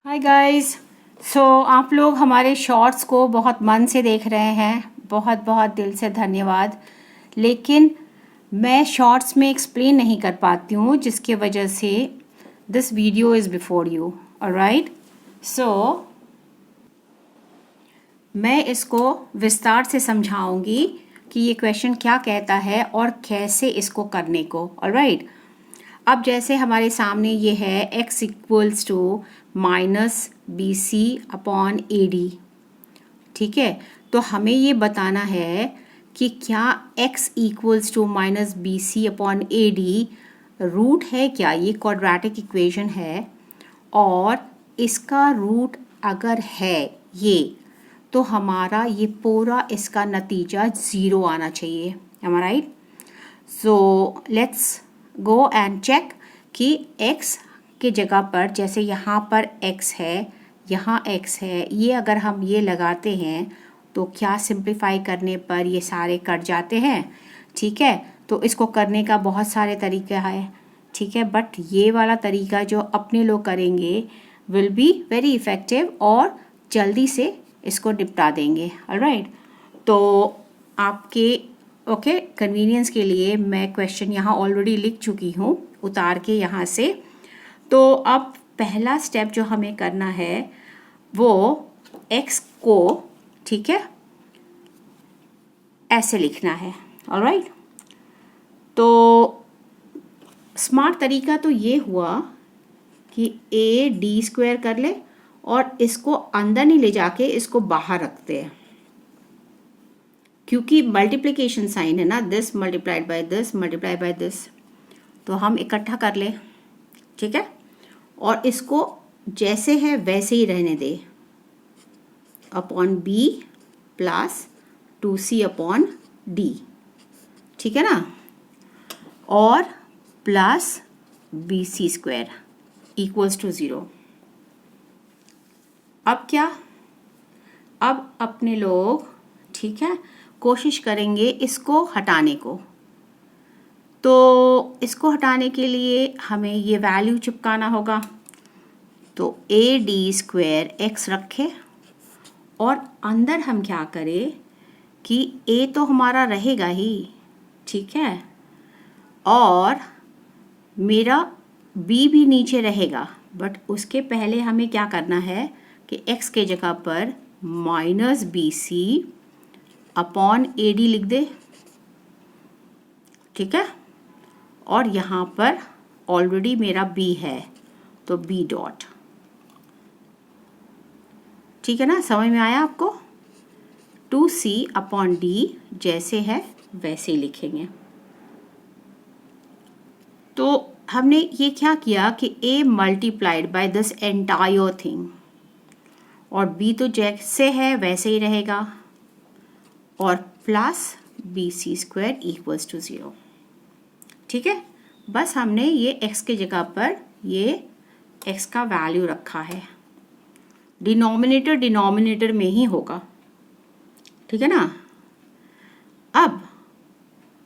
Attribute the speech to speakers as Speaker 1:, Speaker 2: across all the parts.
Speaker 1: Hi guys. सो आप लोग हमारे शॉर्ट्स को बहुत मन से देख रहे हैं, बहुत बहुत दिल से धन्यवाद। लेकिन मैं शॉर्ट्स में एक्सप्लेन नहीं कर पाती हूँ, जिसके वजह से this video is before you. Alright, so मैं इसको विस्तार से समझाऊंगी कि ये क्वेश्चन क्या कहता है और कैसे इसको करने को। ऑलराइट, अब जैसे हमारे सामने ये है x equals to minus B C upon A D. ठीक है, तो हमें ये बताना है कि क्या x equals to minus B C upon A D root है क्या। ये क्वाड्रेटिक इक्वेशन है और इसका रूट अगर है ये, तो हमारा ये पूरा इसका नतीजा ज़ीरो आना चाहिए। Am I right? So let's go and check कि x के जगह पर, जैसे यहाँ पर x है, यहाँ x है, ये अगर हम ये लगाते हैं तो क्या सिंप्लीफाई करने पर ये सारे कट जाते हैं। ठीक है, तो इसको करने का बहुत सारे तरीका है। ठीक है, बट ये वाला तरीका जो अपने लोग करेंगे विल बी वेरी इफ़ेक्टिव और जल्दी से इसको निपटा देंगे। ऑलराइट, तो आपके ओके कन्वीनियंस के लिए मैं क्वेश्चन यहाँ ऑलरेडी लिख चुकी हूँ उतार के यहाँ से। तो अब पहला स्टेप जो हमें करना है वो x को, ठीक है, ऐसे लिखना है। ऑलराइट, तो स्मार्ट तरीका तो ये हुआ कि a d स्क्वायर कर ले और इसको अंदर नहीं ले जाके इसको बाहर रखते हैं, क्योंकि मल्टीप्लिकेशन साइन है ना, this multiplied by this multiplied by this, तो हम इकट्ठा कर ले। ठीक है, और इसको जैसे है वैसे ही रहने दे, upon b plus 2c upon d. ठीक है ना, और plus B C square equals to 0। अब क्या, अब अपने लोग, ठीक है, कोशिश करेंगे इसको हटाने को। तो इसको हटाने के लिए हमें ये वैल्यू चिपकाना होगा। तो ए डी स्क्वायर एक्स रखे और अंदर हम क्या करें कि ए तो हमारा रहेगा ही, ठीक है, और मेरा बी भी नीचे रहेगा, बट उसके पहले हमें क्या करना है कि एक्स के जगह पर minus B C upon A D लिख दे। ठीक है, और यहाँ पर ऑलरेडी मेरा b है तो b डॉट। ठीक है ना, समझ में आया आपको? 2c अपॉन डी जैसे है वैसे ही लिखेंगे। तो हमने ये क्या किया कि a multiplied by this entire thing, और b तो जैसे है वैसे ही रहेगा, और plus B C square equals to 0। ठीक है, बस हमने ये x के जगह पर ये x का वैल्यू रखा है। डिनोमिनेटर डिनोमिनेटर में ही होगा। ठीक है ना, अब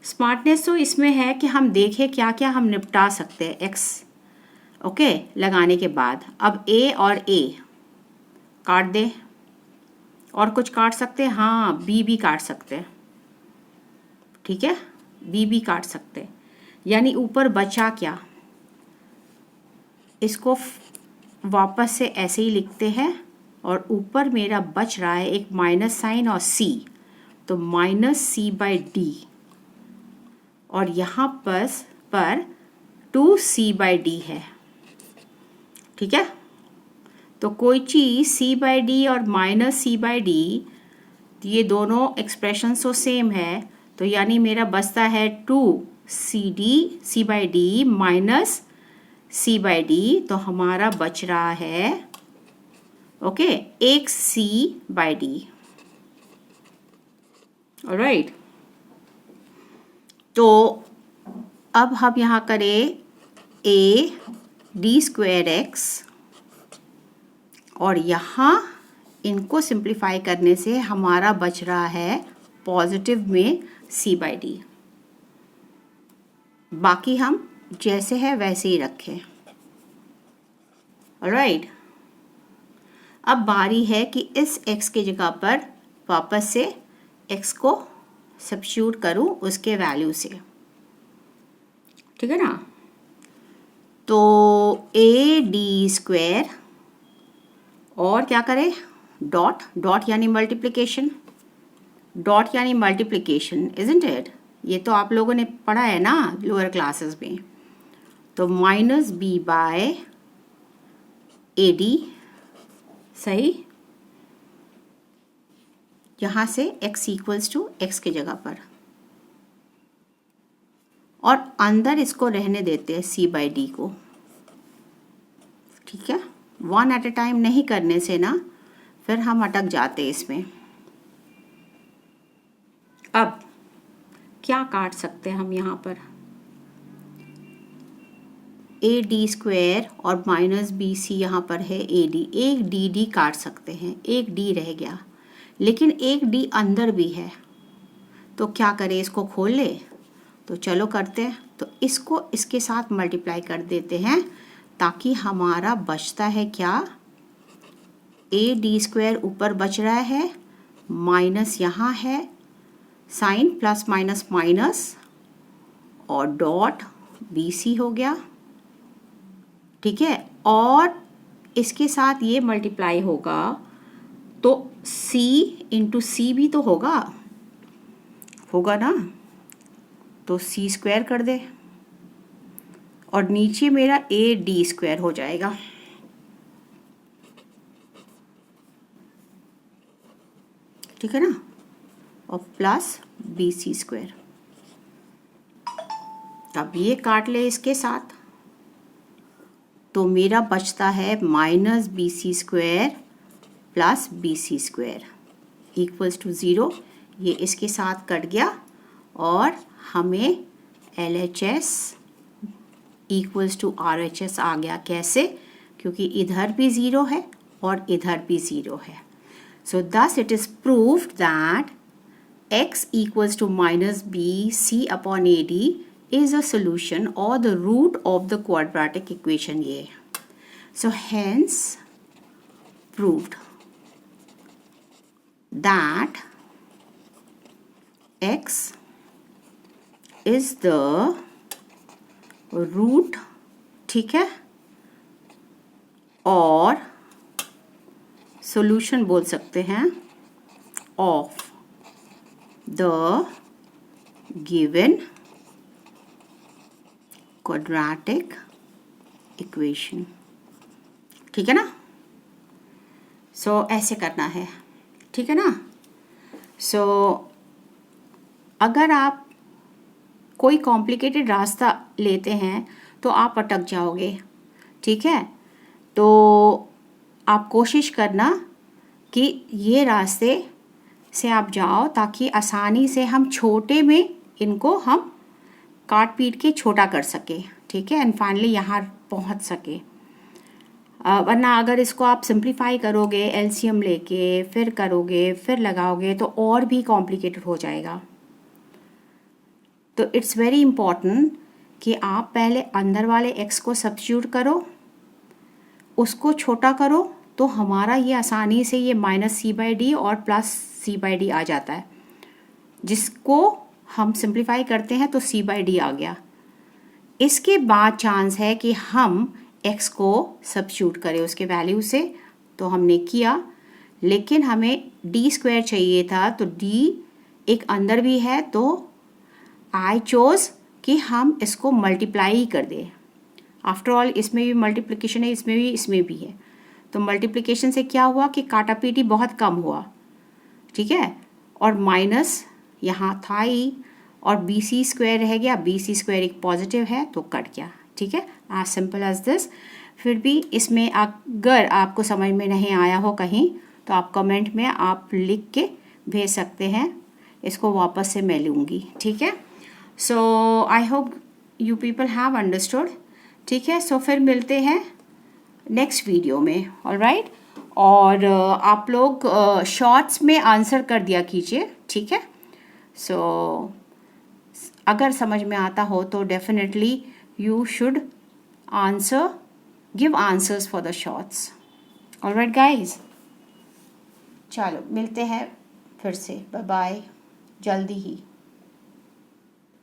Speaker 1: स्मार्टनेस तो इसमें है कि हम देखें क्या क्या हम निपटा सकते हैं x ओके लगाने के बाद। अब a और a काट दे, और कुछ काट सकते हैं, हाँ b भी काट सकते हैं। ठीक है, b भी काट सकते हैं, यानी ऊपर बचा क्या, इसको वापस से ऐसे ही लिखते हैं, और ऊपर मेरा बच रहा है एक माइनस साइन और c, तो माइनस सी बाई डी, और यहाँ पर 2c बाई डी है। ठीक है, तो कोई चीज़ c बाई डी और माइनस सी बाई डी, ये दोनों एक्सप्रेशन तो सेम है, तो यानी मेरा बचता है 2c by D minus c by D, तो हमारा बच रहा है ओके एक c बाई डी। ऑलराइट, तो अब हम यहाँ करें a डी स्क्वायर एक्स, और यहाँ इनको सिंप्लीफाई करने से हमारा बच रहा है पॉजिटिव में c बाई डी। बाकी हम जैसे है वैसे ही रखें। ऑलराइट, अब बारी है कि इस x की जगह पर वापस से x को सब्स्टिट्यूट करूं उसके वैल्यू से, ठीक है ना। तो AD² और क्या करें, डॉट डॉट यानी मल्टीप्लिकेशन, डॉट यानी मल्टीप्लिकेशन, इजंट इट। ये तो आप लोगों ने पढ़ा है ना लोअर क्लासेस में। तो -b/AD, सही। यहाँ से x इक्वल्स टू x की जगह पर, और अंदर इसको रहने देते हैं c/d को, ठीक है। वन एट ए टाइम नहीं करने से ना फिर हम अटक जाते हैं इसमें। अब क्या काट सकते हैं हम यहाँ पर, AD² और -BC यहाँ पर है AD, एक DD काट सकते हैं, एक D रह गया, लेकिन एक D अंदर भी है, तो क्या करें, इसको खोल ले। तो चलो करते हैं। तो इसको इसके साथ मल्टीप्लाई कर देते हैं ताकि हमारा बचता है क्या, AD² ऊपर बच रहा है, माइनस यहाँ है, साइन प्लस माइनस माइनस, और डॉट BC हो गया, ठीक है। और इसके साथ ये मल्टीप्लाई होगा तो C इंटू C भी तो होगा ना, तो C² कर दे और नीचे मेरा AD² हो जाएगा, ठीक है ना, और प्लस BC²। अब ये काट ले इसके साथ, तो मेरा बचता है -BC² plus BC² equals to 0। ये इसके साथ कट गया और हमें LHS इक्वल्स टू RHS आ गया। कैसे, क्योंकि इधर भी 0 है और इधर भी 0 है। सो thus it is proved that x equals to -BC/AD is a solution or the root of the quadratic equation ये। So hence proved that x is the root, ठीक है, और solution बोल सकते हैं of the given quadratic equation, ठीक है ना। सो ऐसे करना है, ठीक है ना। सो अगर आप कोई कॉम्प्लिकेटेड रास्ता लेते हैं तो आप अटक जाओगे, ठीक है। तो आप कोशिश करना कि ये रास्ते से आप जाओ ताकि आसानी से हम छोटे में इनको हम काट पीट के छोटा कर सके, ठीक है, एंड फाइनली यहाँ पहुँच सके। वरना अगर इसको आप सिंप्लीफाई करोगे, एलसीएम लेके फिर करोगे फिर लगाओगे तो और भी कॉम्प्लिकेटेड हो जाएगा। तो इट्स वेरी इम्पॉर्टेंट कि आप पहले अंदर वाले x को सब्स्टिट्यूट करो, उसको छोटा करो, तो हमारा ये आसानी से ये -C/D और +C/D आ जाता है, जिसको हम सिंप्लीफाई करते हैं तो C/D आ गया। इसके बाद चांस है कि हम x को सब्स्टिट्यूट करें उसके वैल्यू से, तो हमने किया, लेकिन हमें D² चाहिए था, तो D एक अंदर भी है, तो आई चोज़ कि हम इसको मल्टीप्लाई ही कर दें। आफ्टर ऑल इसमें भी मल्टीप्लिकेशन है, इसमें भी है, तो मल्टीप्लिकेशन से क्या हुआ कि काटा पीटी बहुत कम हुआ, ठीक है, और माइनस यहाँ था ही, और BC² रह गया, BC² एक पॉजिटिव है तो कट गया, ठीक है, एज सिंपल एज दिस। फिर भी इसमें अगर आपको समझ में नहीं आया हो कहीं तो आप कमेंट में आप लिख के भेज सकते हैं, इसको वापस से मैं लूँगी, ठीक है। So I hope you people have understood, ठीक है। सो फिर मिलते हैं नेक्स्ट वीडियो में, ऑलराइट। और आप लोग शॉर्ट्स में आंसर कर दिया कीजिए, ठीक है। सो अगर समझ में आता हो तो definitely you should answer, give answers for the shorts, alright guys. चलो मिलते हैं फिर से, बाय बाय, जल्दी ही।